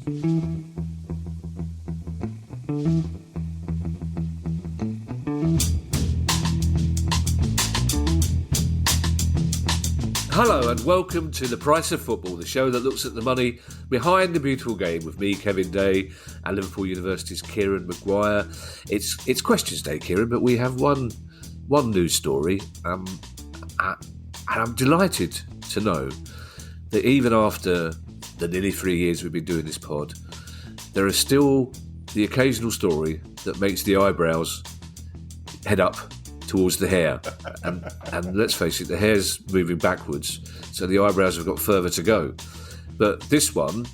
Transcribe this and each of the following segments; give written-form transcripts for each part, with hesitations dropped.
Hello and welcome to The Price of Football, the show that looks at the money behind the beautiful game with me, Kevin Day, and Liverpool University's Kieran Maguire. It's Questions Day, Kieran, but we have one news story, and I'm delighted to know that even after the nearly 3 years we've been doing this pod, there is still the occasional story that makes the eyebrows head up towards the hair, and let's face it, the hair's moving backwards, so the eyebrows have got further to go. But this one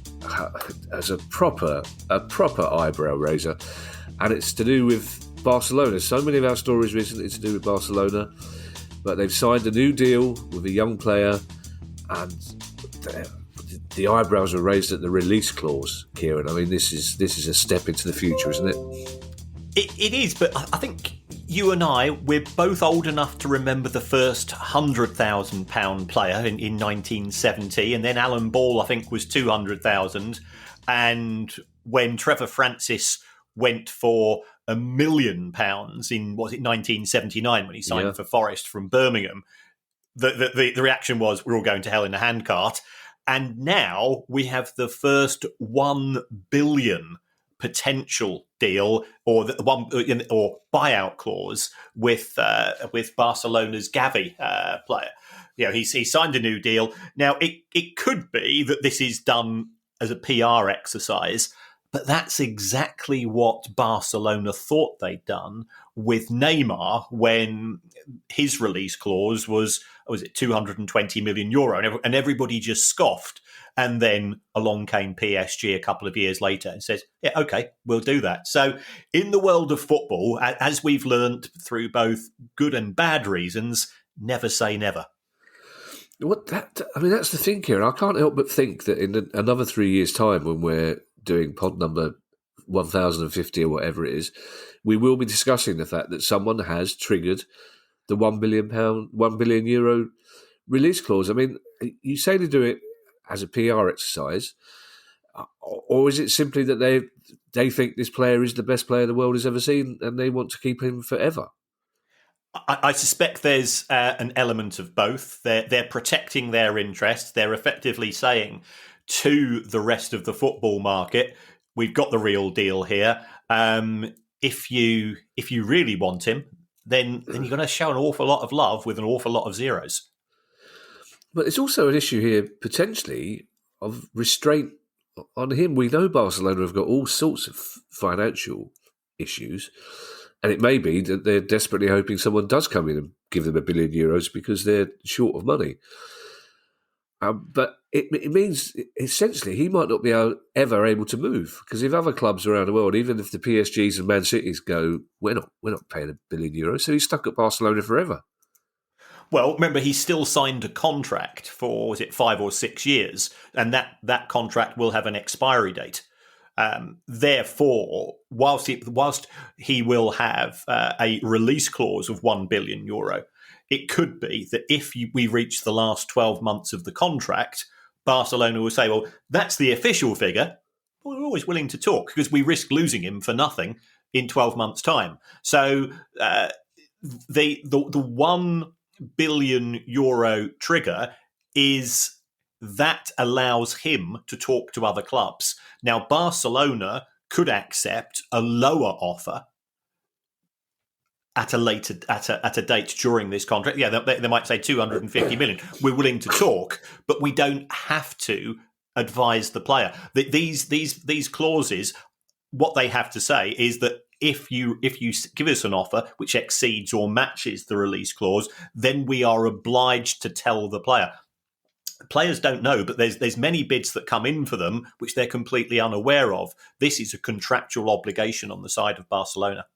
has a proper eyebrow raiser, and it's to do with Barcelona. So many of our stories recently to do with Barcelona, but they've signed a new deal with a young player, and the eyebrows are raised at the release clause. Kieran, I mean, this is a step into the future, isn't it? It is, but I think you and I, we're both old enough to remember the first £100,000 player in 1970, and then Alan Ball, I think, was 200,000. And when Trevor Francis went for £1 million in, 1979 when he signed for Forest from Birmingham, the reaction was, we're all going to hell in a handcart. And now we have the first 1 billion potential deal or buyout clause with Barcelona's Gavi player. You know, he signed a new deal. Now it could be that this is done as a PR exercise, but that's exactly what Barcelona thought they'd done with Neymar when his release clause was it €220 million, and everybody just scoffed. And then along came PSG a couple of years later and says, yeah, OK, we'll do that. So in the world of football, as we've learned through both good and bad reasons, never say never. That's the thing here. I can't help but think that in another 3 years' time, when we're doing pod number 1050 or whatever it is, we will be discussing the fact that someone has triggered the €1 billion release clause. I mean, you say to do it as a PR exercise, or is it simply that they think this player is the best player the world has ever seen and they want to keep him forever? I suspect there's an element of both. They're protecting their interests. They're effectively saying to the rest of the football market, we've got the real deal here. If you really want him, then you're going to show an awful lot of love with an awful lot of zeros. But it's also an issue here, potentially, of restraint on him. We know Barcelona have got all sorts of financial issues, and it may be that they're desperately hoping someone does come in and give them €1 billion because they're short of money. But it means, essentially, he might not be ever able to move, because if other clubs around the world, even if the PSGs and Man Cities go, we're not paying €1 billion, so he's stuck at Barcelona forever. Well, remember, he still signed a contract for, was it 5 or 6 years? And that contract will have an expiry date. Therefore, whilst he will have a release clause of €1 billion, it could be that if we reach the last 12 months of the contract, Barcelona will say, well, that's the official figure. We're always willing to talk because we risk losing him for nothing in 12 months' time. So the €1 billion trigger is that allows him to talk to other clubs. Now, Barcelona could accept a lower offer at a date during this contract. Yeah, they might say 250 million. We're willing to talk, but we don't have to advise the player. These clauses, what they have to say is that if you give us an offer which exceeds or matches the release clause, then we are obliged to tell the player. Players don't know, but there's many bids that come in for them which they're completely unaware of. This is a contractual obligation on the side of Barcelona.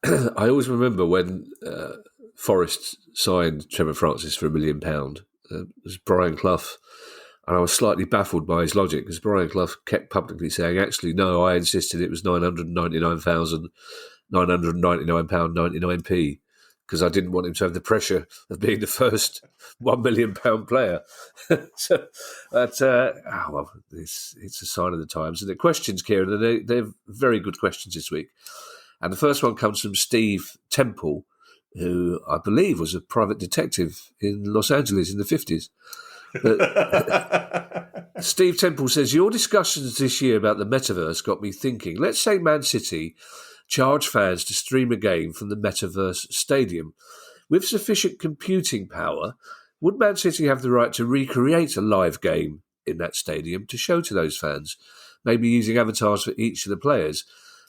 I always remember when Forest signed Trevor Francis for £1 million. It was Brian Clough, and I was slightly baffled by his logic because Brian Clough kept publicly saying, actually, no, I insisted it was £999,999.99p. because I didn't want him to have the pressure of being the first £1 million player. So, but it's a sign of the times. And the questions, Kieran, and they're very good questions this week. And the first one comes from Steve Temple, who I believe was a private detective in Los Angeles in the 50s. But Steve Temple says, your discussions this year about the metaverse got me thinking. Let's say Man City charge fans to stream a game from the metaverse stadium. With sufficient computing power, would Man City have the right to recreate a live game in that stadium to show to those fans, maybe using avatars for each of the players?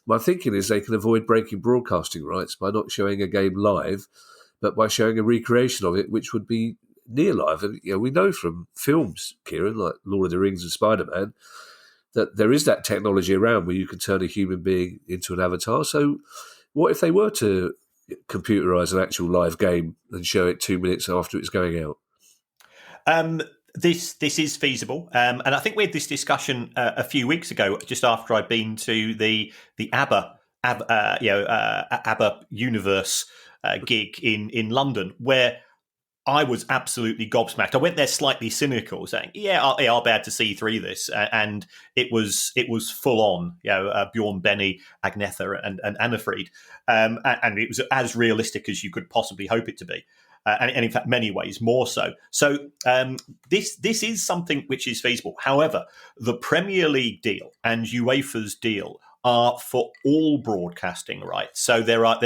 My thinking is they can avoid breaking broadcasting rights by not showing a game live, but by showing a recreation of it, which would be near live. And we know from films, Kieran, like Lord of the Rings and Spider-Man, that there is that technology around where you can turn a human being into an avatar. So what if they were to computerise an actual live game and show it 2 minutes after it's going out? This is feasible, and I think we had this discussion a few weeks ago, just after I'd been to the ABBA Universe gig in London, where I was absolutely gobsmacked. I went there slightly cynical, saying, I'll be able to see through this. And it was full on, Bjorn, Benny, Agnetha and Annafried. And it was as realistic as you could possibly hope it to be. And in fact, many ways more so. So this is something which is feasible. However, the Premier League deal and UEFA's deal are for all broadcasting rights. So there are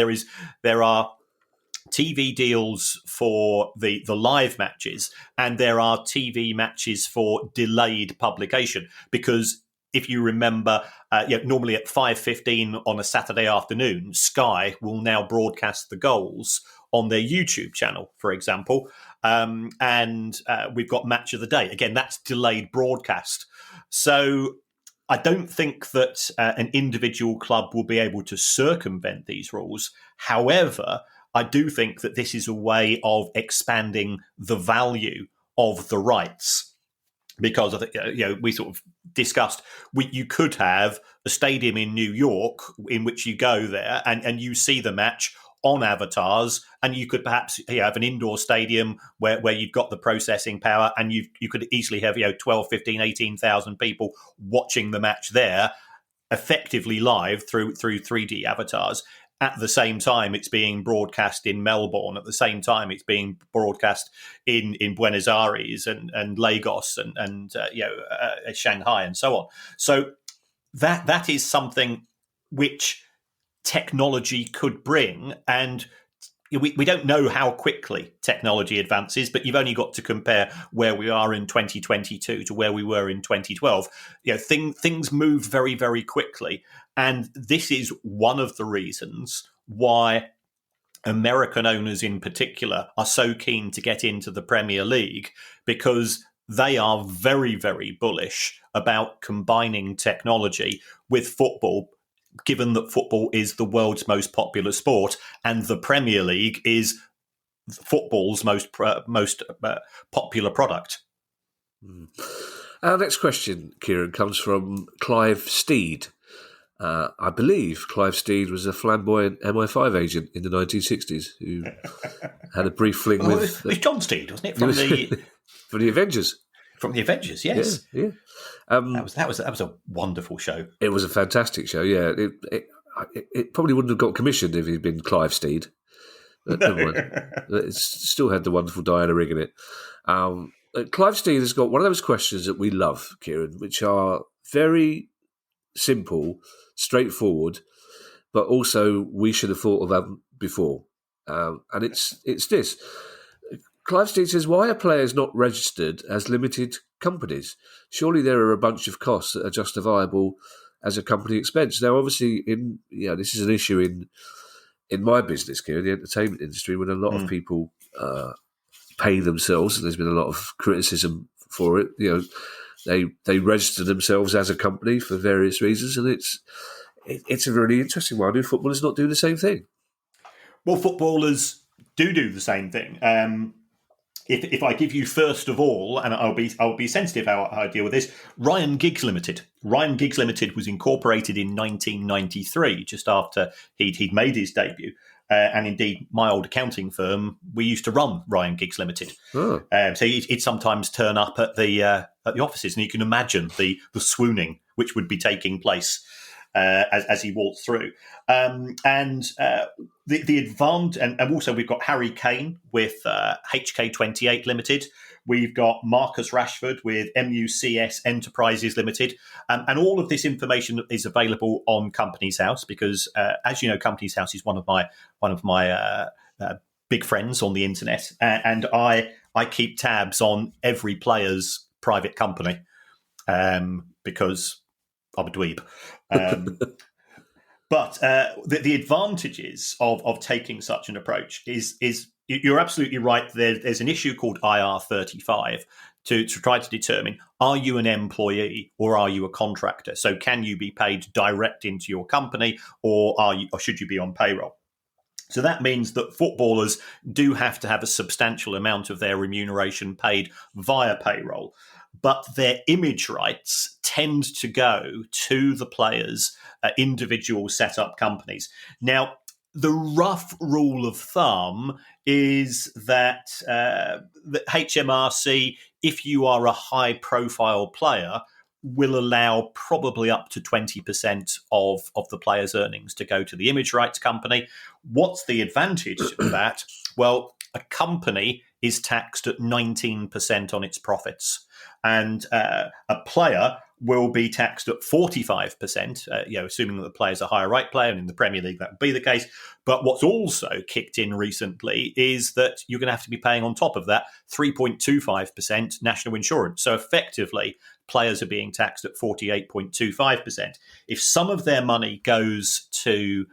TV deals for the live matches, and there are TV matches for delayed publication. Because if you remember, normally at 5:15 on a Saturday afternoon, Sky will now broadcast the goals on their YouTube channel, for example. And we've got Match of the Day. Again, that's delayed broadcast. So I don't think that an individual club will be able to circumvent these rules. However, I do think that this is a way of expanding the value of the rights, because I think we sort of discussed you could have a stadium in New York in which you go there and you see the match on avatars, and you could perhaps have an indoor stadium where you've got the processing power, and you could easily have 12, 15, 18,000 people watching the match there effectively live through 3D avatars. At the same time, it's being broadcast in Melbourne. At the same time, it's being broadcast in Buenos Aires and Lagos and Shanghai and so on. So that is something which technology could bring, and we don't know how quickly technology advances, but you've only got to compare where we are in 2022 to where we were in 2012. Things move very, very quickly. And this is one of the reasons why American owners in particular are so keen to get into the Premier League, because they are very, very bullish about combining technology with football, given that football is the world's most popular sport and the Premier League is football's most popular product. Our next question, Kieran, comes from Clive Steed. I believe Clive Steed was a flamboyant MI5 agent in the 1960s who had a brief fling with... It was John Steed, wasn't it? From the Avengers. From the Avengers, yes. Yeah. That was a wonderful show. It was a fantastic show, yeah. It probably wouldn't have got commissioned if he'd been Clive Steed. But never mind. It still had the wonderful Diana Rigg in it. Clive Steed has got one of those questions that we love, Kieran, which are very simple, straightforward, but also we should have thought of them before. And it's this. Clive Steed says, why are players not registered as limited companies? Surely there are a bunch of costs that are justifiable as a company expense. Now, obviously, this is an issue in my business, Kieran, the entertainment industry, when a lot of people pay themselves, and there's been a lot of criticism for it. They register themselves as a company for various reasons, and it's a really interesting one. Do footballers not do the same thing? Well, footballers do the same thing. If I give you first of all, and I'll be sensitive how I deal with this, Ryan Giggs Limited. Ryan Giggs Limited was incorporated in 1993, just after he'd made his debut. and indeed my old accounting firm, we used to run Ryan Giggs Limited. Oh. So he'd sometimes turn up at the offices, and you can imagine the swooning which would be taking place as he walked through. The advantage, and also we've got Harry Kane with HK28 Limited. We've got Marcus Rashford with MUCS Enterprises Limited. And all of this information is available on Companies House because, as you know, Companies House is one of my big friends on the internet. And I keep tabs on every player's private company because I'm a dweeb. But the advantages of taking such an approach is you're absolutely right. There's an issue called IR35 to try to determine, are you an employee or are you a contractor? So can you be paid direct into your company or should you be on payroll? So that means that footballers do have to have a substantial amount of their remuneration paid via payroll, but their image rights tend to go to the players' individual set-up companies. Now, the rough rule of thumb is that the HMRC, if you are a high-profile player, will allow probably up to 20% of the player's earnings to go to the image rights company. What's the advantage of that? Well, a company is taxed at 19% on its profits, and a player will be taxed at 45%, assuming that the player is a higher right player, and in the Premier League that would be the case. But what's also kicked in recently is that you're going to have to be paying on top of that 3.25% national insurance. So effectively, players are being taxed at 48.25%. If some of their money goes to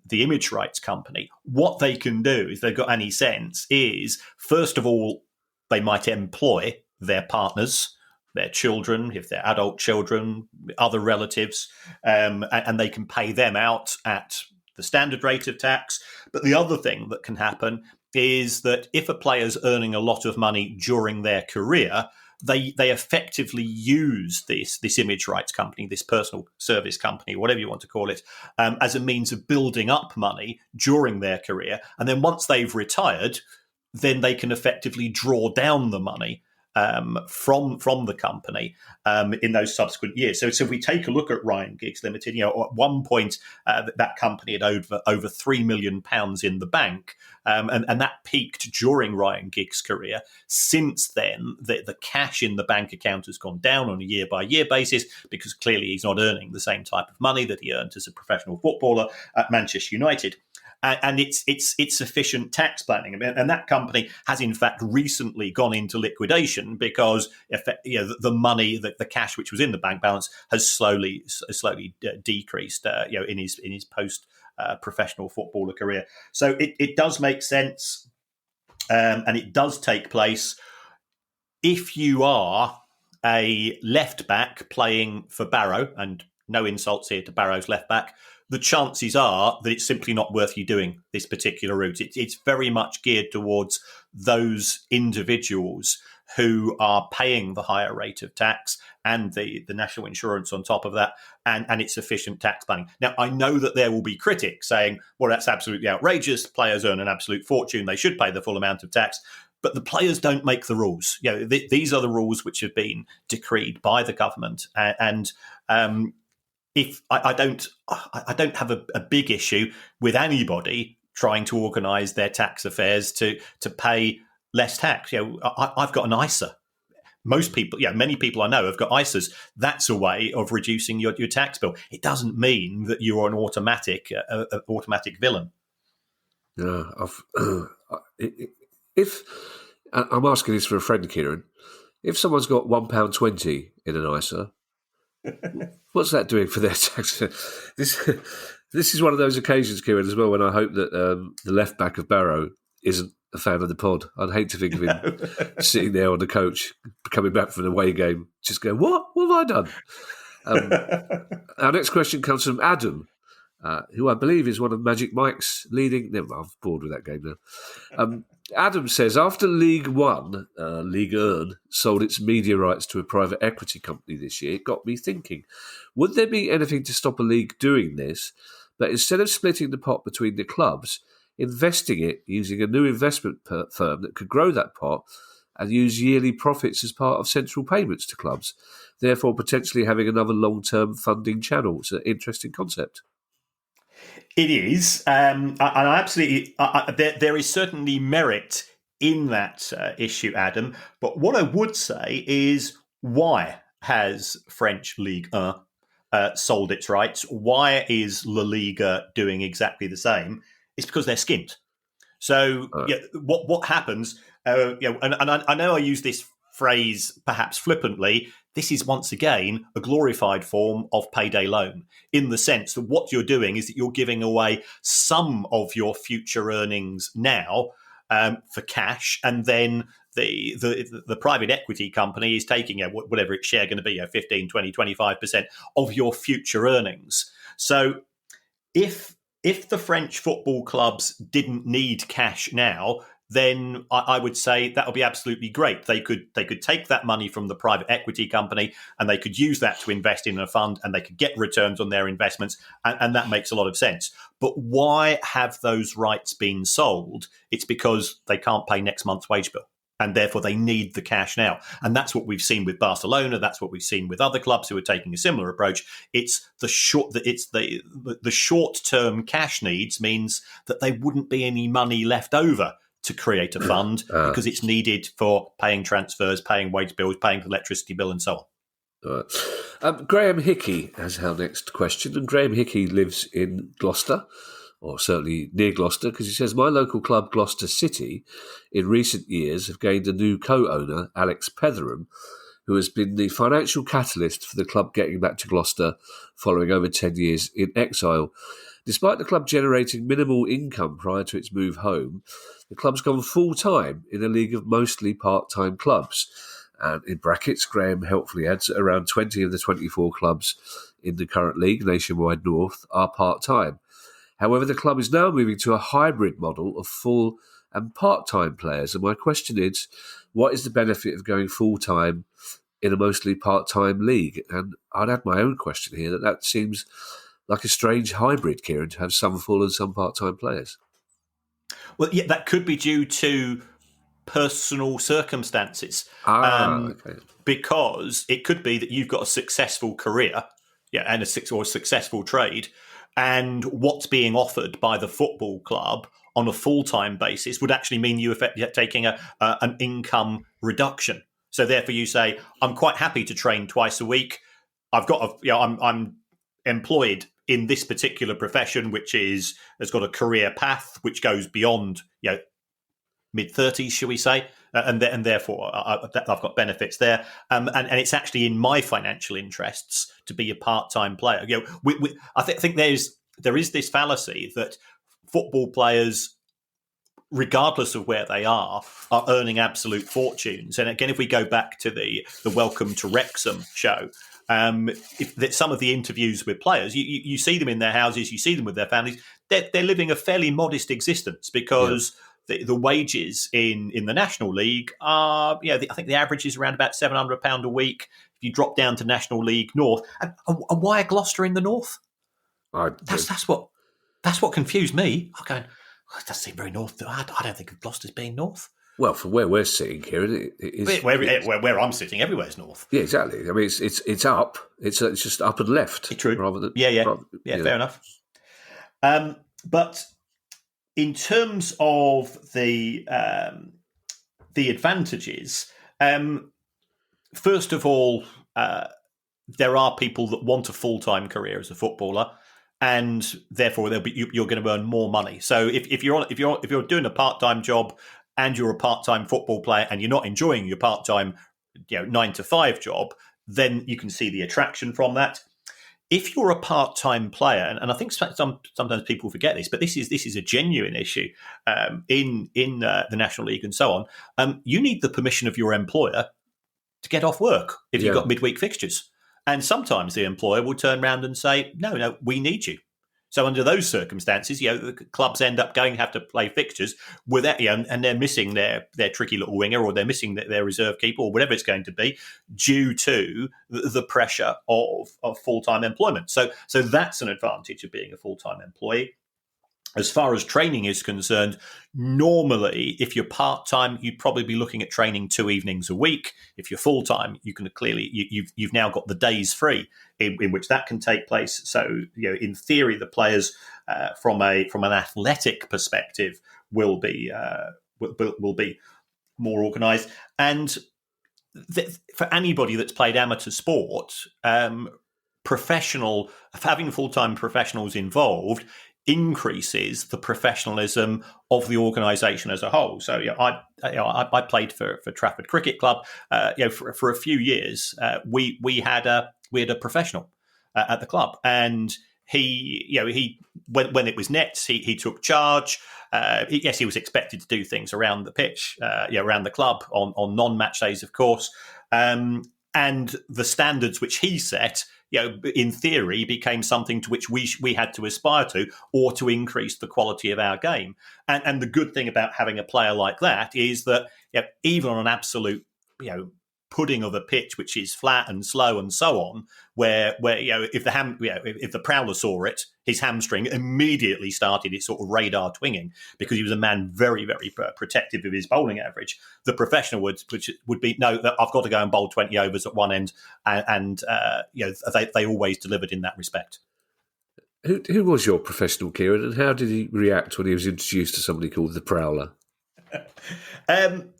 the image rights company, what they can do, if they've got any sense, is first of all, they might employ their partners, their children, if they're adult children, other relatives, and they can pay them out at the standard rate of tax. But the other thing that can happen is that if a player's earning a lot of money during their career, they effectively use this image rights company, this personal service company, whatever you want to call it, as a means of building up money during their career. And then once they've retired, then they can effectively draw down the money from the company in those subsequent years. So if we take a look at Ryan Giggs Limited, at one point that company had over £3 million in the bank, and that peaked during Ryan Giggs' career. Since then, the cash in the bank account has gone down on a year-by-year basis because clearly he's not earning the same type of money that he earned as a professional footballer at Manchester United. And it's sufficient tax planning, and that company has in fact recently gone into liquidation because the money, the cash which was in the bank balance, has slowly decreased. In his post professional footballer career. So it does make sense, and it does take place if you are a left back playing for Barrow, and no insults here to Barrow's left back. The chances are that it's simply not worth you doing this particular route. It's very much geared towards those individuals who are paying the higher rate of tax and the national insurance on top of that, and it's efficient tax planning. Now, I know that there will be critics saying, well, that's absolutely outrageous. Players earn an absolute fortune. They should pay the full amount of tax. But the players don't make the rules. These are the rules which have been decreed by the government, and if I don't have a big issue with anybody trying to organise their tax affairs to pay less tax. I've got an ISA. Most people, many people I know have got ISAs. That's a way of reducing your tax bill. It doesn't mean that you're an automatic villain. Yeah, if I'm asking this for a friend, Kieran, if someone's got £1.20 in an ISA, what's that doing for their tax? This is one of those occasions, Kieran, as well, when I hope that the left back of Barrow isn't a fan of the pod. I'd hate to think of him sitting there on the coach, coming back from an away game, just going, what have I done? Our next question comes from Adam, who I believe is one of Magic Mike's leading... Never mind, I'm bored with that game now. Adam says, after League One, Ligue 1, sold its media rights to a private equity company this year, it got me thinking, would there be anything to stop a league doing this? But instead of splitting the pot between the clubs, investing it using a new investment firm that could grow that pot and use yearly profits as part of central payments to clubs, therefore potentially having another long-term funding channel. It's an interesting concept. It is, and I absolutely. There is certainly merit in that issue, Adam. But what I would say is, why has French Ligue 1 sold its rights? Why is La Liga doing exactly the same? It's because they're skint. So what happens? And I know I use this phrase perhaps flippantly. This is once again a glorified form of payday loan, in the sense that what you're doing is that you're giving away some of your future earnings now for cash, and then the private equity company is taking whatever its share going to be, 15, 20, 25% of your future earnings. So if the French football clubs didn't need cash now, then I would say that would be absolutely great. They could take that money from the private equity company and they could use that to invest in a fund, and they could get returns on their investments, and that makes a lot of sense. But why have those rights been sold? It's because they can't pay next month's wage bill, and therefore they need the cash now. And that's what we've seen with Barcelona. That's what we've seen with other clubs who are taking a similar approach. It's the short-term cash needs means that there wouldn't be any money left over to create a fund because it's needed for paying transfers, paying wage bills, paying the electricity bill, and so on. Right. Graham Hickey has our next question, and Graham Hickey lives in Gloucester, or certainly near Gloucester, because he says, my local club, Gloucester City, in recent years have gained a new co-owner, Alex Petheram, who has been the financial catalyst for the club getting back to Gloucester following over 10 years in exile. Despite the club generating minimal income prior to its move home, the club's gone full-time in a league of mostly part-time clubs. And in brackets, Graham helpfully adds that around 20 of the 24 clubs in the current league, Nationwide North, are part-time. However, the club is now moving to a hybrid model of full and part-time players. And my question is, what is the benefit of going full-time in a mostly part-time league? And I'd add my own question here, that seems like a strange hybrid, Kieran, to have some full and some part-time players. Well, yeah, that could be due to personal circumstances. Okay. Because it could be that you've got a successful career, and a successful trade, and what's being offered by the football club on a full-time basis would actually mean you're taking an income reduction. So therefore, you say, "I'm quite happy to train twice a week. I'm employed in this particular profession, which has got a career path which goes beyond mid-30s, shall we say, and therefore I've got benefits there, and it's actually in my financial interests to be a part-time player." I think there is this fallacy that football players, regardless of where they are earning absolute fortunes. And again, if we go back to the Welcome to Wrexham show, some of the interviews with players, you see them in their houses, you see them with their families. They're living a fairly modest existence because the wages in the National League are, I think the average is around about £700 a week. If you drop down to National League North, and why Gloucester in the North? That's what confused me. I'm going, it doesn't seem very north. I don't think of Gloucester's being north. Well, from where we're sitting, Kieran, it is where I'm sitting. Everywhere's north. Yeah, exactly. I mean, it's up. It's just up and left. It's true. Rather than fair enough. But in terms of the advantages, first of all, there are people that want a full-time career as a footballer, and therefore you're going to earn more money. So if you're doing a part-time job and you're a part-time football player and you're not enjoying your part-time 9-to-5 job, then you can see the attraction from that. If you're a part-time player, and I think sometimes people forget this, but this is a genuine issue in the National League and so on. You need the permission of your employer to get off work if you've got midweek fixtures, and sometimes the employer will turn around and say, "No, we need you." So under those circumstances, the clubs end up have to play fixtures without, and they're missing their tricky little winger, or they're missing their reserve keeper, or whatever it's going to be, due to the pressure of full-time employment. So that's an advantage of being a full-time employee. as far as training is concerned, normally, if you're part-time, you'd probably be looking at training 2 evenings a week. If you're full-time, you can clearly you've now got the days free in which that can take place. So, in theory, the players from an athletic perspective will be more organised. And for anybody that's played amateur sport, having full-time professionals involved increases the professionalism of the organisation as a whole. So, I played for Trafford Cricket Club. For a few years, we had a professional at the club, and he when it was nets, he took charge. Yes, he was expected to do things around the pitch, around the club on non-match days, of course. And the standards which he set, in theory, became something to which we had to aspire to, or to increase the quality of our game. And the good thing about having a player like that is that even on an absolute, pudding of a pitch which is flat and slow and so on, where if the prowler saw it, his hamstring immediately started its sort of radar twinging, because he was a man very, very protective of his bowling average. The professional would be, no, I've got to go and bowl 20 overs at one end, and they always delivered in that respect. Who was your professional, Kieran, and how did he react when he was introduced to somebody called the Prowler?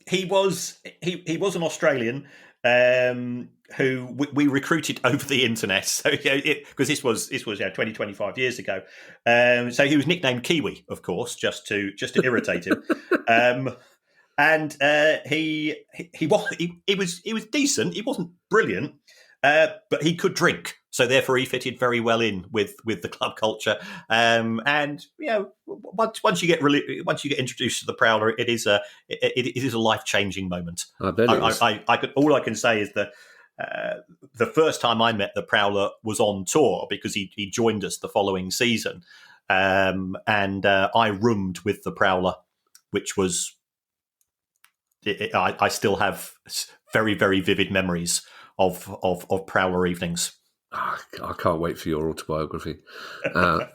He was an Australian who we recruited over the internet. So because this was 20, 25 years ago. So he was nicknamed Kiwi, of course, just to irritate him. And he was decent. He wasn't brilliant, but he could drink. So therefore, he fitted very well in with the club culture. And once you get introduced to the Prowler, it is a life-changing moment. I bet it is. All I can say is that the first time I met the Prowler was on tour, because he joined us the following season, and I roomed with the Prowler, which was I still have very, very vivid memories of Prowler evenings. I can't wait for your autobiography. I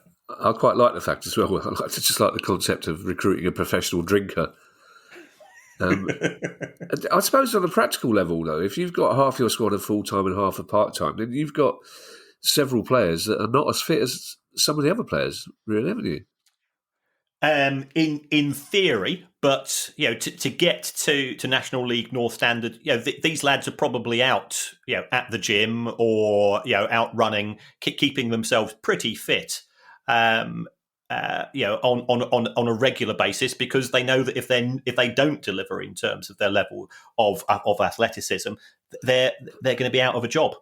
quite like the fact as well. I just like the concept of recruiting a professional drinker. I suppose on a practical level, though, if you've got half your squad are full-time and half are part-time, then you've got several players that are not as fit as some of the other players, really, haven't you? In theory, but to get to National League North Standard, these lads are probably out, at the gym, or out running, keeping themselves pretty fit, on a regular basis, because they know that if they don't deliver in terms of their level of athleticism, they're going to be out of a job.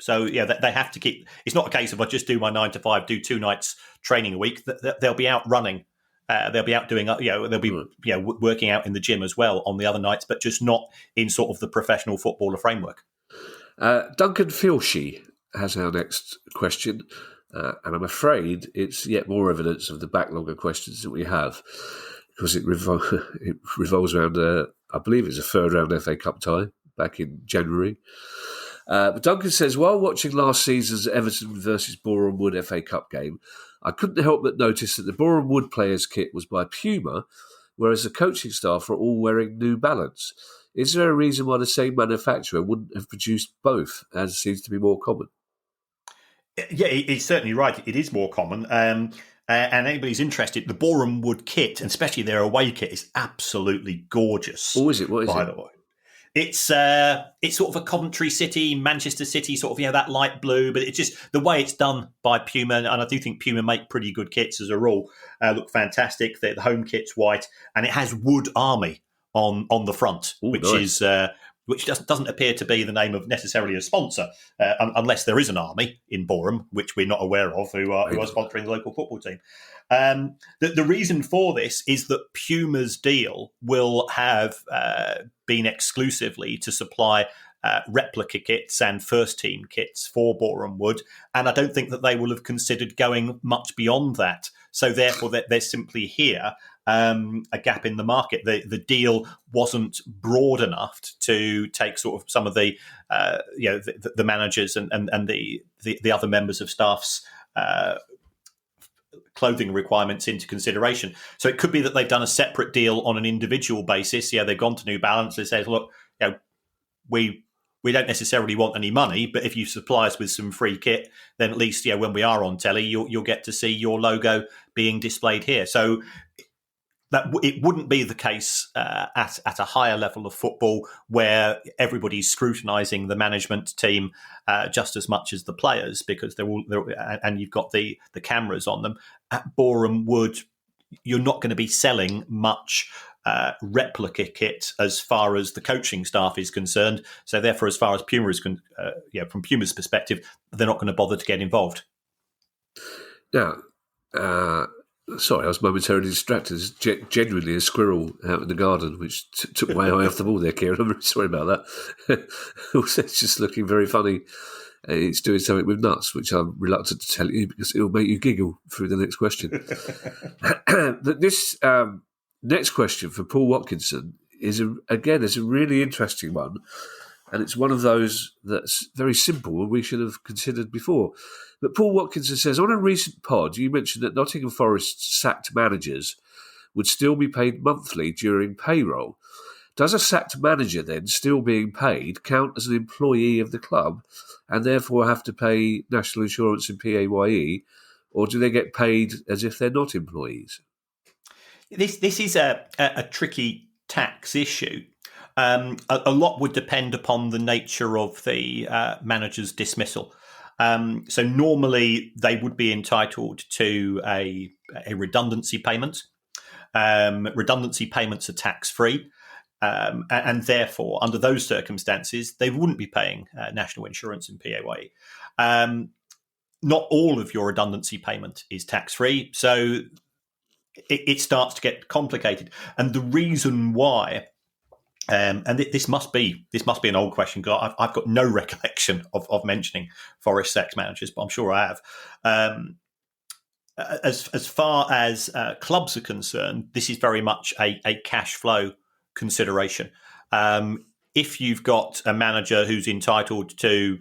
So they have to keep. It's not a case of I just do my 9 to 5, do 2 nights training a week. They'll be out running. They'll be out doing, they'll be working out in the gym as well on the other nights, but just not in sort of the professional footballer framework. Duncan Filshy has our next question, and I'm afraid it's yet more evidence of the backlog of questions that we have, because it revolves around, I believe it's a third round FA Cup tie back in January. But Duncan says, while watching last season's Everton versus Boreham Wood FA Cup game, I couldn't help but notice that the Boreham Wood players' kit was by Puma, whereas the coaching staff are all wearing New Balance. Is there a reason why the same manufacturer wouldn't have produced both, as seems to be more common? Yeah, he's certainly right. It is more common. And anybody's interested, the Boreham Wood kit, and especially their away kit, is absolutely gorgeous. Oh, is it? What is it? By the way. It's sort of a Coventry City, Manchester City, sort of, that light blue, but it's just the way it's done by Puma, and I do think Puma make pretty good kits as a rule, look fantastic. The home kit's white, and it has Wood Army on the front. Ooh, which nice. is which doesn't appear to be the name of necessarily a sponsor, unless there is an army in Boreham, which we're not aware of, who are sponsoring the local football team. The reason for this is that Puma's deal will have been exclusively to supply replica kits and first team kits for Boreham Wood, and I don't think that they will have considered going much beyond that. So therefore, there's simply here a gap in the market. The deal wasn't broad enough to take sort of some of the the managers and the other members of staff's clothing requirements into consideration. So it could be that they've done a separate deal on an individual basis. Yeah, they've gone to New Balance. They say, look, we don't necessarily want any money, but if you supply us with some free kit, then at least when we are on telly, you'll get to see your logo being displayed here. So that it wouldn't be the case at a higher level of football where everybody's scrutinising the management team just as much as the players, because they're and you've got the cameras on them. At Boreham Wood, you're not going to be selling much replica kit as far as the coaching staff is concerned. So therefore, as far as Puma is from Puma's perspective, they're not going to bother to get involved. Now, sorry, I was momentarily distracted. There's genuinely a squirrel out in the garden, which took my eye off the ball there, Kieran. I'm really sorry about that. Also, it's just looking very funny. It's doing something with nuts, which I'm reluctant to tell you because it'll make you giggle through the next question. This next question for Paul Watkinson is a really interesting one. And it's one of those that's very simple and we should have considered before. But Paul Watkinson says, on a recent pod, you mentioned that Nottingham Forest sacked managers would still be paid monthly during payroll. Does a sacked manager then, still being paid, count as an employee of the club and therefore have to pay national insurance and PAYE, or do they get paid as if they're not employees? This is a tricky tax issue. A lot would depend upon the nature of the manager's dismissal. So normally they would be entitled to a redundancy payment. Redundancy payments are tax-free. And therefore, under those circumstances, they wouldn't be paying national insurance and PAYE. Not all of your redundancy payment is tax-free, so it starts to get complicated. And the reason why, and this must be an old question, because I've got no recollection of mentioning Forest sacked managers, but I'm sure I have. As far as clubs are concerned, this is very much a cash flow consideration. If you've got a manager who's entitled to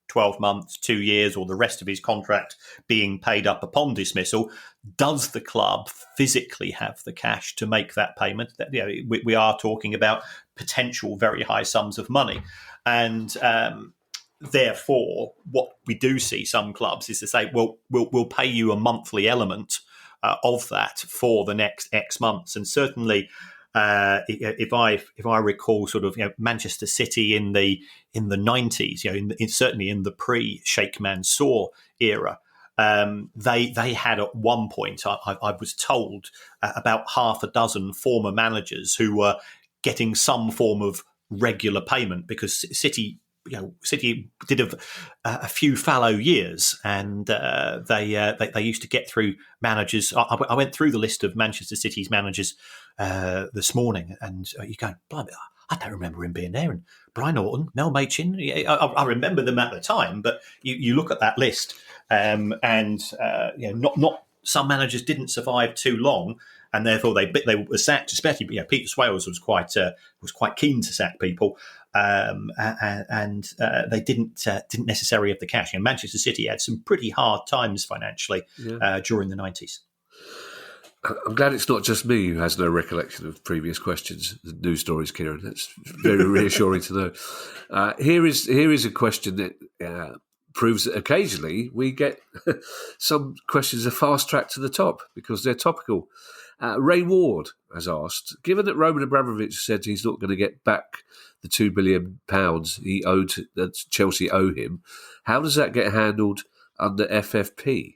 12 months, 2 years, or the rest of his contract being paid up upon dismissal, does the club physically have the cash to make that payment? We are talking about potential very high sums of money. And therefore, what we do see some clubs is to say, well, we'll pay you a monthly element of that for the next X months. And certainly, if I recall, sort of Manchester City in the 90s, certainly in the pre-Sheikh Mansour era, they had at one point, I was told, about half a dozen former managers who were getting some form of regular payment, because City did a few fallow years, and they used to get through managers. I went through the list of Manchester City's managers this morning, and you go, blimey, I don't remember him being there. And Brian Orton, Mel Machin, I remember them at the time, but you look at that list, and not some managers didn't survive too long, and therefore they were sacked. Especially, Peter Swales was quite keen to sack people, and they didn't necessarily have the cash. Manchester City had some pretty hard times financially during the 90s. I'm glad it's not just me who has no recollection of previous questions and news stories, Kieran. That's very reassuring to know. Here is a question that proves that occasionally we get some questions are fast tracked to the top because they're topical. Ray Ward has asked, given that Roman Abramovich said he's not going to get back the £2 billion that Chelsea owe him, how does that get handled under FFP?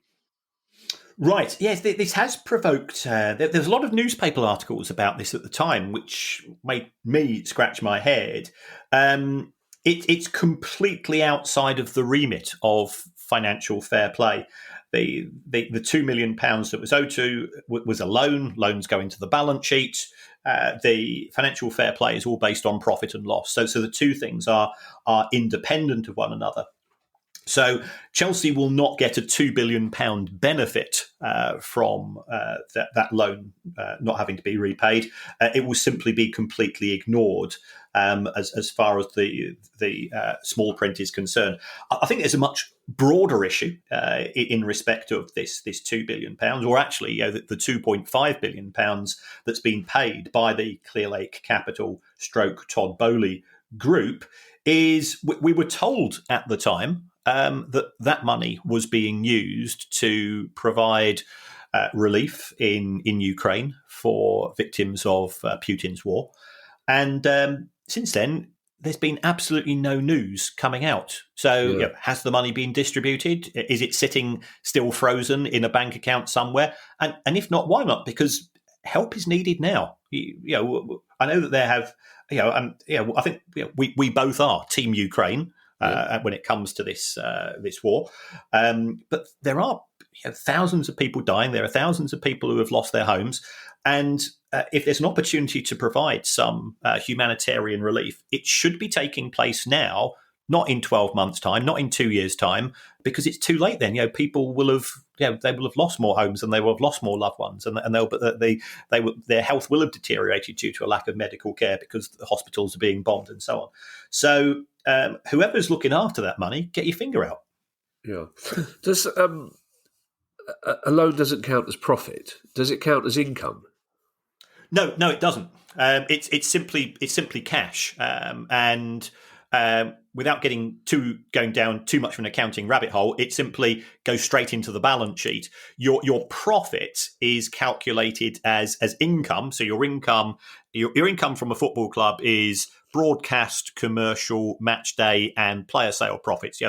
Right. Yes, this has provoked. There's a lot of newspaper articles about this at the time, which made me scratch my head. It's completely outside of the remit of financial fair play. The £2 million that was owed to was a loan. Loans go into the balance sheet. The financial fair play is all based on profit and loss. So the two things are independent of one another. So Chelsea will not get a £2 billion benefit from that loan not having to be repaid. It will simply be completely ignored as far as the small print is concerned. I think there's a much broader issue in respect of this £2 billion, or actually the £2.5 billion that's been paid by the Clearlake Capital stroke Todd Bowley group, is we were told at the time that money was being used to provide relief in Ukraine for victims of Putin's war. And since then, there's been absolutely no news coming out. So has the money been distributed? Is it sitting still frozen in a bank account somewhere? And if not, why not? Because help is needed now. I know that there have, I think we both are Team Ukraine when it comes to this war. But there are thousands of people dying. There are thousands of people who have lost their homes. And if there's an opportunity to provide some humanitarian relief, it should be taking place now, not in 12 months' time, not in 2 years' time, because it's too late then. People will have, they will have lost more homes and they will have lost more loved ones, and their health will have deteriorated due to a lack of medical care because the hospitals are being bombed and so on. So whoever's looking after that money, get your finger out. Yeah. Does a loan doesn't count as profit? Does it count as income? No, it doesn't. It's simply cash, and without going down too much of an accounting rabbit hole, it simply goes straight into the balance sheet. Your profit is calculated as income. So your income from a football club is broadcast, commercial, match day, and player sale profits.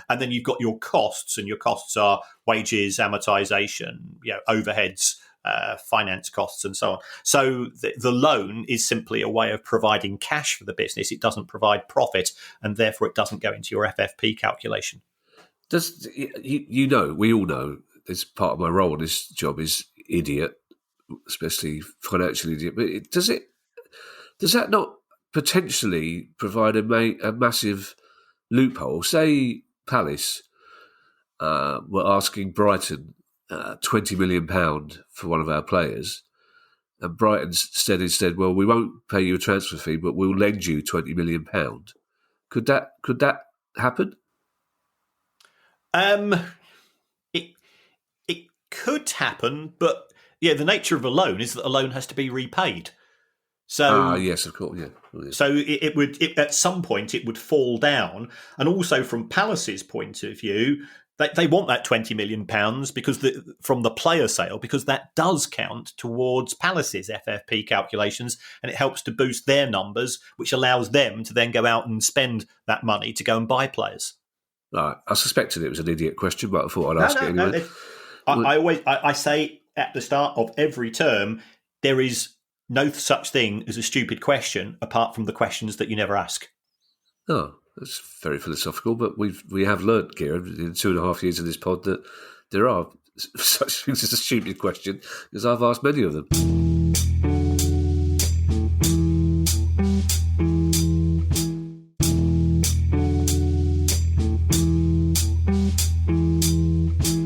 And then you've got your costs, and your costs are wages, amortization, overheads, finance costs, and so on. So the loan is simply a way of providing cash for the business. It doesn't provide profit, and therefore it doesn't go into your FFP calculation. We all know this part of my role in this job is idiot, especially financial idiot. But does that not potentially provide a massive loophole? Say Palace were asking Brighton £20 million for one of our players, and Brighton instead, well, we won't pay you a transfer fee, but we'll lend you £20 million. Could that happen? It could happen, but the nature of a loan is that a loan has to be repaid. So yes, of course, yeah. So it would at some point it would fall down, and also from Palace's point of view, they want that £20 million because from the player sale, because that does count towards Palace's FFP calculations, and it helps to boost their numbers, which allows them to then go out and spend that money to go and buy players. Right. I suspected it was an idiot question, but I thought I'd ask it anyway. I say at the start of every term, there is no such thing as a stupid question apart from the questions that you never ask. Oh, that's very philosophical, but we have learnt, Kieran, in 2.5 years of this pod that there are such things as a stupid question, because I've asked many of them.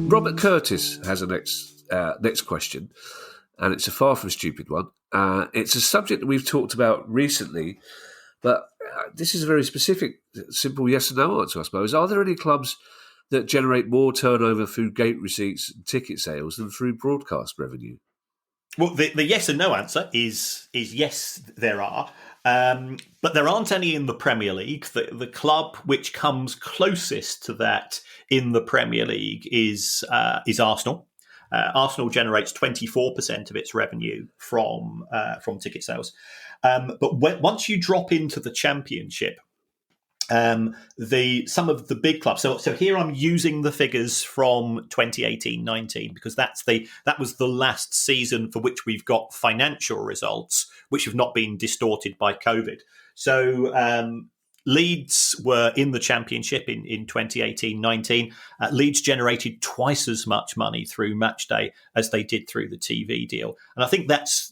Robert Curtis has a next question, and it's a far from stupid one. It's a subject that we've talked about recently, but this is a very specific, simple yes or no answer, I suppose. Are there any clubs that generate more turnover through gate receipts and ticket sales than through broadcast revenue? Well, the yes and no answer is yes, there are. But there aren't any in the Premier League. The club which comes closest to that in the Premier League is Arsenal. Arsenal generates 24% of its revenue from ticket sales. But once you drop into the Championship, some of the big clubs. So here I'm using the figures from 2018-19 because that was the last season for which we've got financial results which have not been distorted by COVID. So Leeds were in the Championship in 2018-19. Leeds generated twice as much money through match day as they did through the TV deal, and I think that's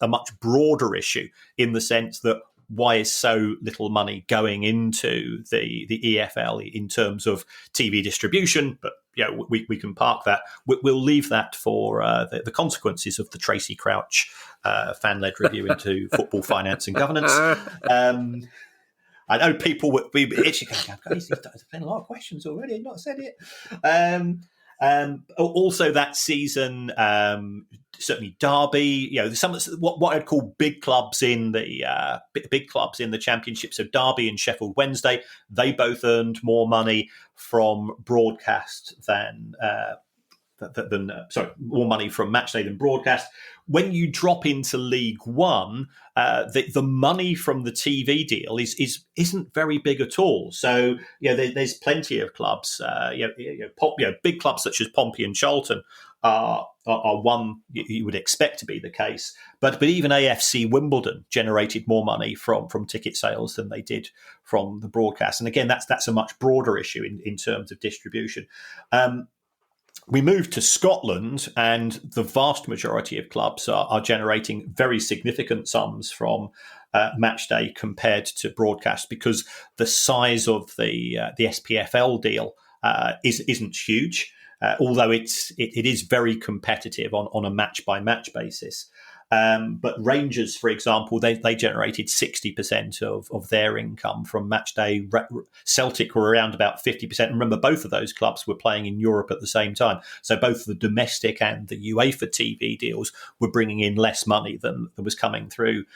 a much broader issue in the sense that why is so little money going into the EFL in terms of TV distribution? But we can park that. We'll leave that for the consequences of the Tracy Crouch fan-led review into football finance and governance. I know people would be itching. He's been a lot of questions already. He's not said it. Also, that season, certainly Derby. Some of what I'd call big clubs in the Championship. So Derby and Sheffield Wednesday, they both earned more money from broadcast than more money from matchday than broadcast. When you drop into League One, the money from the TV deal isn't very big at all. So there's plenty of clubs. Big clubs such as Pompey and Charlton are one you would expect to be the case. But even AFC Wimbledon generated more money from ticket sales than they did from the broadcast. And again, that's a much broader issue in terms of distribution. We moved to Scotland, and the vast majority of clubs are generating very significant sums from match day compared to broadcast, because the size of the SPFL deal isn't huge, although it is very competitive on a match by match basis. But Rangers, for example, they generated 60% of their income from match day. Celtic were around about 50%. Remember, both of those clubs were playing in Europe at the same time. So both the domestic and the UEFA TV deals were bringing in less money than was coming through,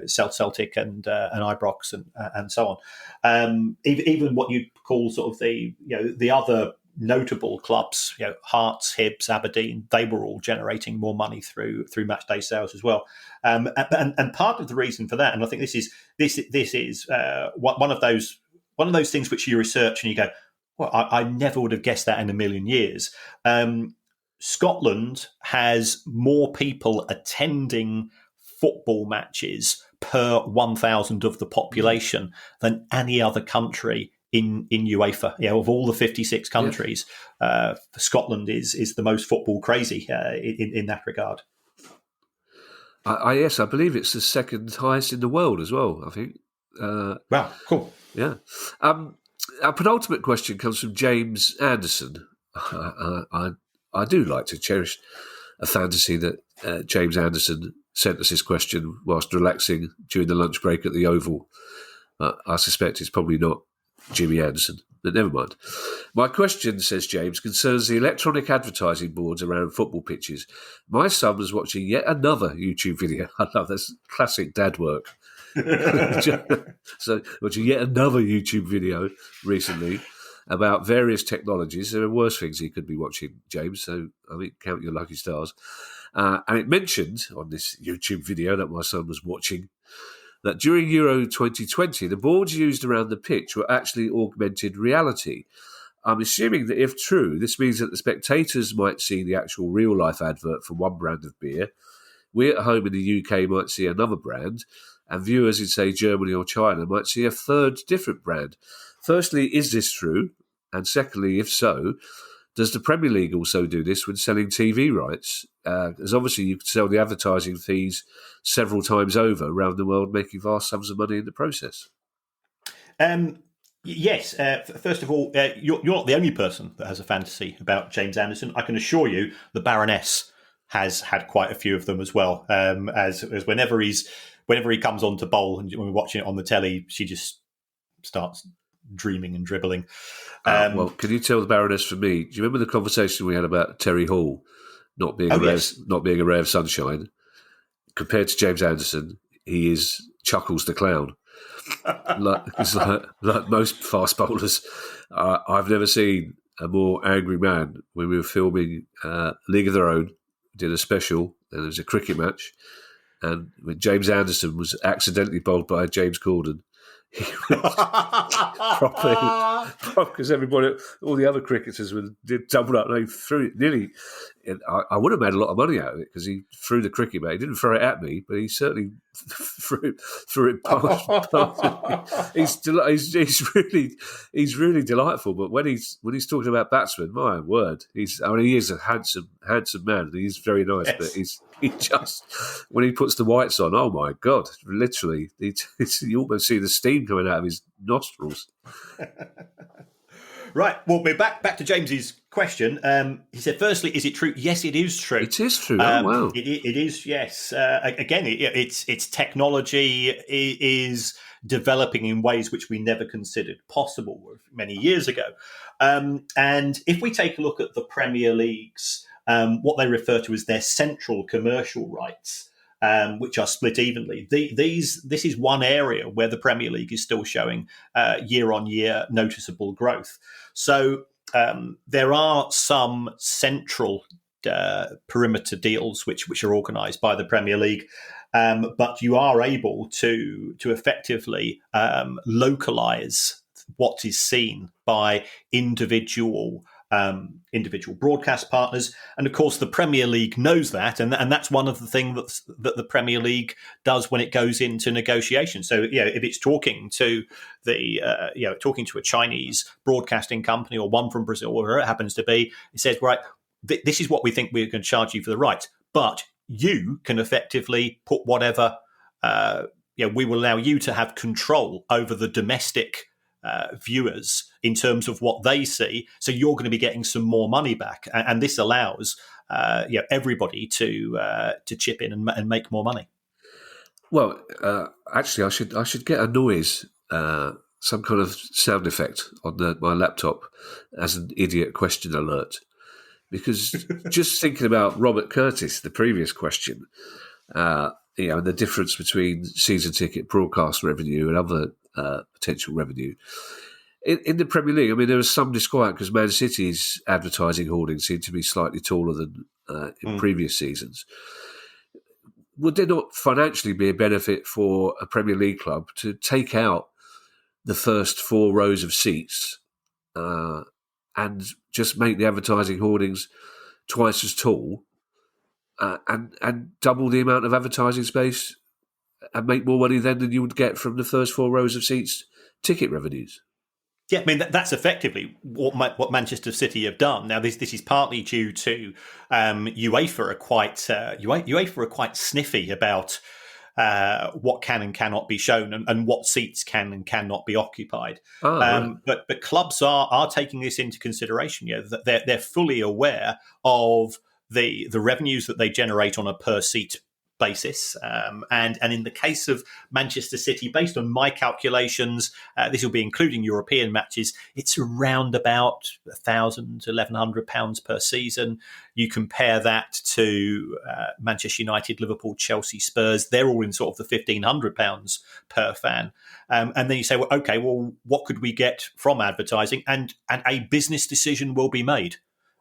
Celtic and Ibrox and so on. Even what you call sort of the other notable clubs, Hearts, Hibs, Aberdeen, they were all generating more money through match day sales as well. And part of the reason for that, and I think this is one of those things which you research and you go, well, I never would have guessed that in a million years. Scotland has more people attending football matches per 1,000 of the population than any other country in UEFA. Of all the 56 countries, Scotland is the most football crazy in that regard. Yes, I believe it's the second highest in the world as well, I think. Wow, cool. Yeah. Our penultimate question comes from James Anderson. I do like to cherish a fantasy that James Anderson sent us this question whilst relaxing during the lunch break at the Oval. I suspect it's probably not Jimmy Anderson, but never mind. My question, says James, concerns the electronic advertising boards around football pitches. My son was watching yet another YouTube video. I love this classic dad work. So, watching yet another YouTube video recently about various technologies. There are worse things he could be watching, James, so I mean, count your lucky stars. And it mentioned on this YouTube video that my son was watching that during Euro 2020, the boards used around the pitch were actually augmented reality. I'm assuming that if true, this means that the spectators might see the actual real-life advert for one brand of beer. We at home in the UK might see another brand, and viewers in, say, Germany or China might see a third different brand. Firstly, is this true? And secondly, if so, does the Premier League also do this when selling TV rights? As obviously you could sell the advertising fees several times over around the world, making vast sums of money in the process. Yes. First of all, you're not the only person that has a fantasy about James Anderson. I can assure you the Baroness has had quite a few of them as well. As whenever he comes on to bowl and when we're watching it on the telly, she just starts dreaming and dribbling. Well, can you tell the Baroness for me? Do you remember the conversation we had about Terry Hall not being a ray of sunshine? Compared to James Anderson, he is Chuckles the clown. like most fast bowlers, I've never seen a more angry man. When we were filming League of Their Own, did a special, and there was a cricket match, and when James Anderson was accidentally bowled by James Corden, he was proper, because everybody, all the other cricketers did double up. And he threw it nearly. I would have made a lot of money out of it because he threw the cricket bat. He didn't throw it at me, but he certainly threw it past. He's really delightful. But when he's talking about batsmen, my word, he is a handsome man. He's very nice, yes. But he just when he puts the whites on, oh my God, literally, you almost see the steam coming out of his nostrils. Right. Well, we're back to James's question. He said, firstly, is it true? Yes, it is true. It is true. Wow. It is, yes. Again, it's technology is developing in ways which we never considered possible many years ago. And if we take a look at the Premier League's, what they refer to as their central commercial rights, which are split evenly. This is one area where the Premier League is still showing year-on-year noticeable growth. So there are some central perimeter deals which are organised by the Premier League, but you are able to effectively localise what is seen by individual broadcast partners. And of course, the Premier League knows that, and that's one of the things that the Premier League does when it goes into negotiations. So, if it's talking to talking to a Chinese broadcasting company or one from Brazil, or wherever it happens to be, it says, right, this is what we think we're going to charge you for the rights, but you can effectively put whatever. We will allow you to have control over the domestic viewers in terms of what they see, so you're going to be getting some more money back, and this allows everybody to chip in and make more money. Well, actually, I should get a noise, some kind of sound effect on my laptop as an idiot question alert, because just thinking about Robert Curtis, the previous question, and the difference between season ticket broadcast revenue and other potential revenue. In the Premier League, I mean, there was some disquiet because Man City's advertising hoardings seemed to be slightly taller than in previous seasons. Would there not financially be a benefit for a Premier League club to take out the first 4 rows of seats and just make the advertising hoardings twice as tall and double the amount of advertising space and make more money then than you would get from the first 4 rows of seats ticket revenues? Yeah, I mean that's effectively what Manchester City have done. Now, this is partly due to UEFA are quite sniffy about what can and cannot be shown and what seats can and cannot be occupied. Right. But clubs are taking this into consideration. They're fully aware of the revenues that they generate on a per seat basis, and in the case of Manchester City, based on my calculations, this will be including European matches, it's around about £1,000 to £1,100 per season. You compare that to Manchester United, Liverpool, Chelsea, Spurs, they're all in sort of the £1,500 per fan. And then you say, well, okay, well, what could we get from advertising? And a business decision will be made.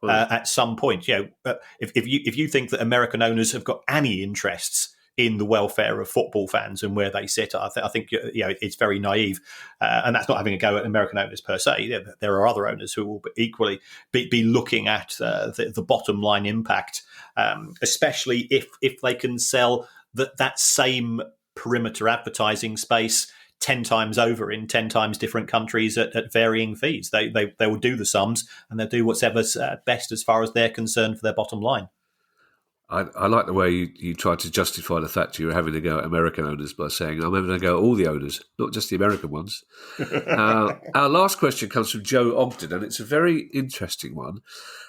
At some point, if you think that American owners have got any interests in the welfare of football fans and where they sit, I think it's very naive, and that's not having a go at American owners per se. There are other owners who will equally be looking at the bottom line impact, especially if they can sell that same perimeter advertising space 10 times over in 10 times different countries at varying fees. They will do the sums and they'll do whatever's best as far as they're concerned for their bottom line. I like the way you tried to justify the fact you were having to go at American owners by saying, I'm having to go at all the owners, not just the American ones. Our last question comes from Joe Ogden, and it's a very interesting one.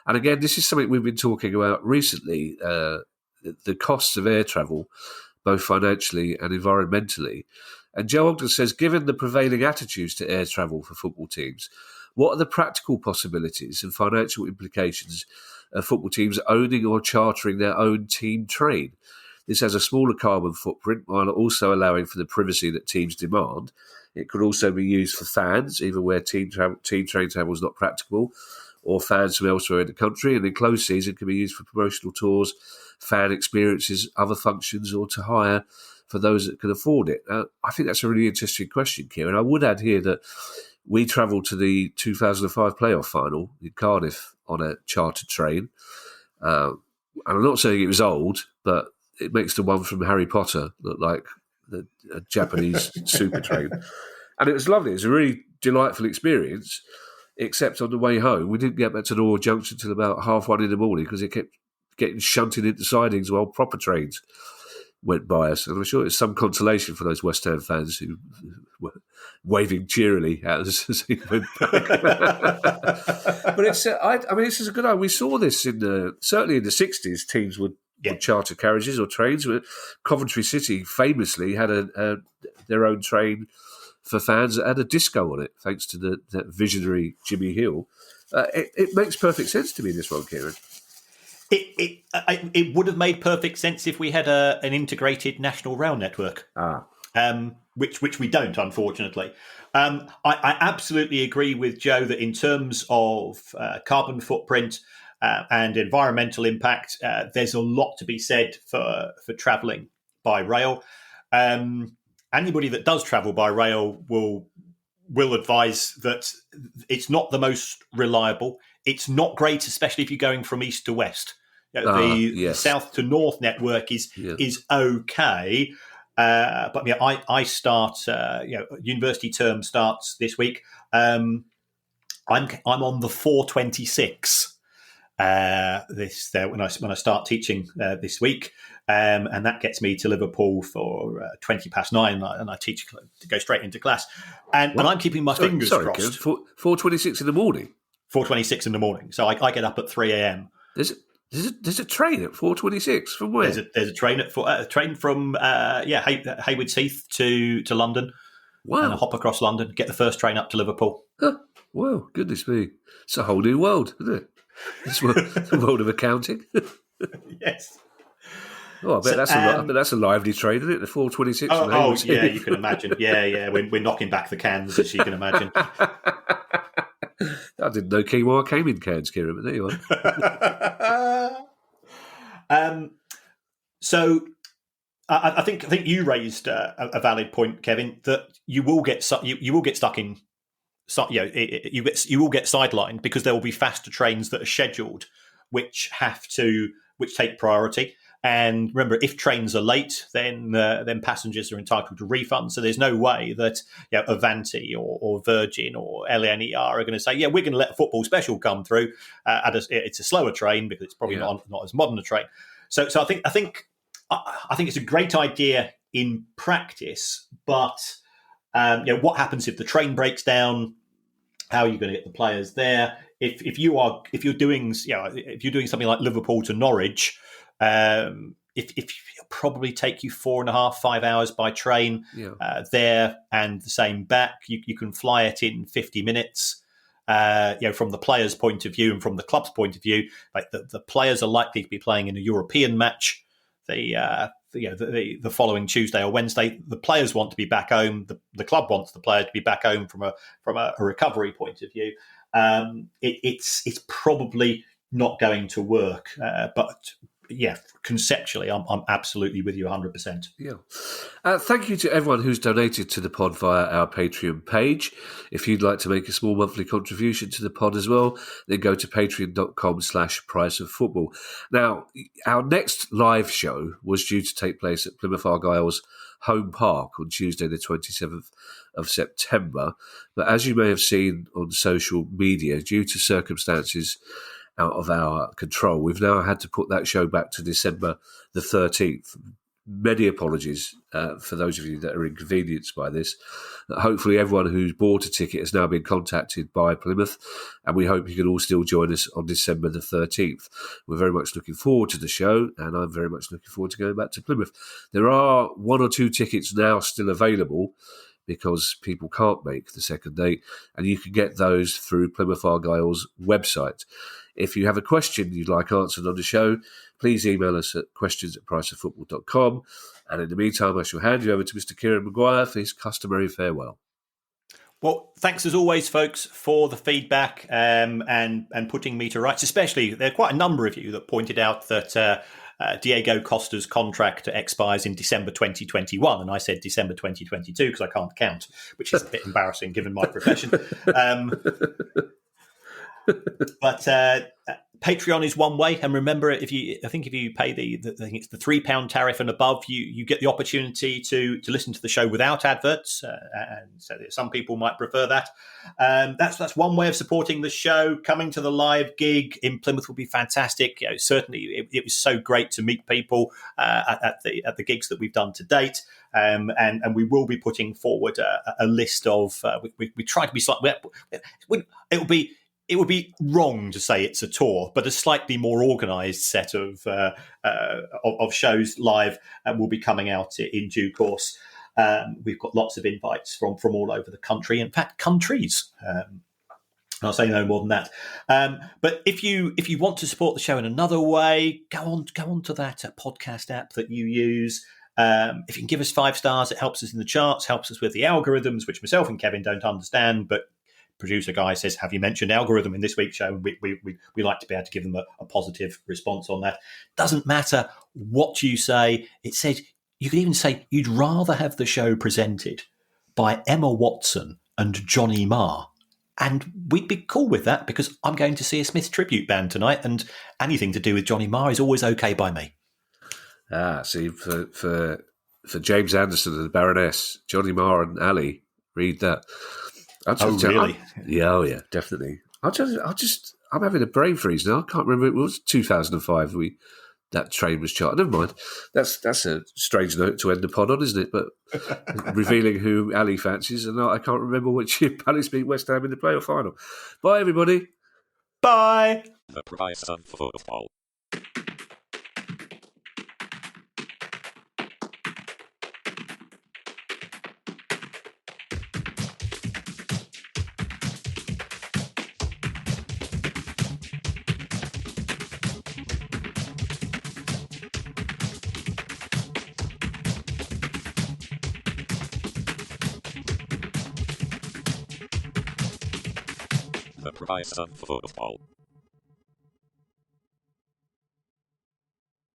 And again, this is something we've been talking about recently, the costs of air travel, both financially and environmentally. And Joe Ogden says, given the prevailing attitudes to air travel for football teams, what are the practical possibilities and financial implications of football teams owning or chartering their own team train? This has a smaller carbon footprint while also allowing for the privacy that teams demand. It could also be used for fans, even where team train travel is not practicable, or fans from elsewhere in the country. And in closed season, it can be used for promotional tours, fan experiences, other functions, or to hire for those that can afford it. I think that's a really interesting question, Kieran. I would add here that we travelled to the 2005 playoff final in Cardiff on a chartered train. And I'm not saying it was old, but it makes the one from Harry Potter look like a Japanese super train. And it was lovely. It was a really delightful experience, except on the way home, we didn't get back to Norwood Junction until about 1:30 in the morning because it kept getting shunted into sidings while proper trains went by us. And I'm sure it's some consolation for those West Ham fans who were waving cheerily at us as he went back. But it's, I mean, this is a good idea. We saw this certainly in the 60s, teams would charter carriages or trains. Coventry City famously had their own train for fans that had a disco on it, thanks to that visionary Jimmy Hill. It makes perfect sense to me, this one, Kieran. It would have made perfect sense if we had an integrated national rail network, which we don't, unfortunately. I absolutely agree with Joe that in terms of carbon footprint and environmental impact, there's a lot to be said for travelling by rail. Anybody that does travel by rail will advise that it's not the most reliable. It's not great, especially if you're going from east to west. The south to north network is okay, but I start. University term starts this week. I'm on the 426. When I start teaching this week, and that gets me to Liverpool for 9:20, and I teach to go straight into class, and I'm keeping my fingers crossed. 4:26 in the morning. 4:26 in the morning, so I get up at 3 a.m. There's a train at 4:26 from where? There's a train from Haywards Heath to London. Wow! And I hop across London, get the first train up to Liverpool. Huh. Wow, goodness me! It's a whole new world, isn't it? It's the world of accounting. Yes. Oh, I bet that's a lively train, isn't it? The 4:26. Oh, yeah, you can imagine. Yeah, we're knocking back the cans, as you can imagine. I didn't know quinoa came in cans, Kieran, but there you are. So I think you raised a valid point, Kevin, that you will get stuck in. You will get sidelined because there will be faster trains that are scheduled, which take priority. And remember, if trains are late, then passengers are entitled to refunds. So there's no way that Avanti or Virgin or LNER are going to say, we're going to let a football special come through. It's a slower train because it's probably not as modern a train. So I think it's a great idea in practice, but what happens if the train breaks down? How are you going to get the players there? If you're doing something like Liverpool to Norwich, it'll probably take you 4.5-5 hours by train there, and the same back. You can fly it in 50 minutes. From the players' point of view and from the club's point of view, like the players are likely to be playing in a European match the following Tuesday or Wednesday. The players want to be back home. The club wants the player to be back home from a recovery point of view. It's probably not going to work, but conceptually, I'm absolutely with you 100%. Yeah. Thank you to everyone who's donated to the pod via our Patreon page. If you'd like to make a small monthly contribution to the pod as well, then go to patreon.com/priceoffootball. Now, our next live show was due to take place at Plymouth Argyle's home park on Tuesday the 27th of September. But as you may have seen on social media, due to circumstances out of our control, we've now had to put that show back to December the 13th. Many apologies for those of you that are inconvenienced by this. Hopefully everyone who's bought a ticket has now been contacted by Plymouth, and we hope you can all still join us on December the 13th. We're very much looking forward to the show, and I'm very much looking forward to going back to Plymouth. There are 1 or 2 tickets now still available because people can't make the second date, and you can get those through Plymouth Argyle's website. If you have a question you'd like answered on the show, please email us at questions@priceoffootball.com. And in the meantime, I shall hand you over to Mr. Kieran Maguire for his customary farewell. Well, thanks as always, folks, for the feedback and putting me to rights. Especially, there are quite a number of you that pointed out that Diego Costa's contract expires in December 2021, and I said December 2022 because I can't count, which is a bit embarrassing given my profession. But Patreon is one way, and remember, if you pay I think it's the £3 tariff and above, you get the opportunity to listen to the show without adverts, and so some people might prefer that. That's one way of supporting the show. Coming to the live gig in Plymouth would be fantastic. Certainly, it was so great to meet people at the gigs that we've done to date. And we will be putting forward a list of. We try to be slightly. It would be wrong to say it's a tour, but a slightly more organised set of shows live will be coming out in due course. We've got lots of invites from all over the country. In fact, countries. I'll say no more than that. But if you want to support the show in another way, go on to that podcast app that you use. If you can give us 5 stars, it helps us in the charts, helps us with the algorithms, which myself and Kevin don't understand. But producer guy says, "Have you mentioned algorithm in this week's show?" And we like to be able to give them a positive response on that. Doesn't matter what you say. It says you could even say you'd rather have the show presented by Emma Watson and Johnny Marr. And we'd be cool with that because I'm going to see a Smiths tribute band tonight, and anything to do with Johnny Marr is always okay by me. See, for James Anderson and the Baroness, Johnny Marr and Ali, read that. Really? Yeah, definitely. I'm having a brain freeze now. I can't remember. It was 2005. That train was charted. Never mind. That's a strange note to end the pod on, isn't it? But revealing who Ali fancies, and I can't remember which year Palace beat West Ham in the playoff final. Bye, everybody. Bye. The price of football. The price of football.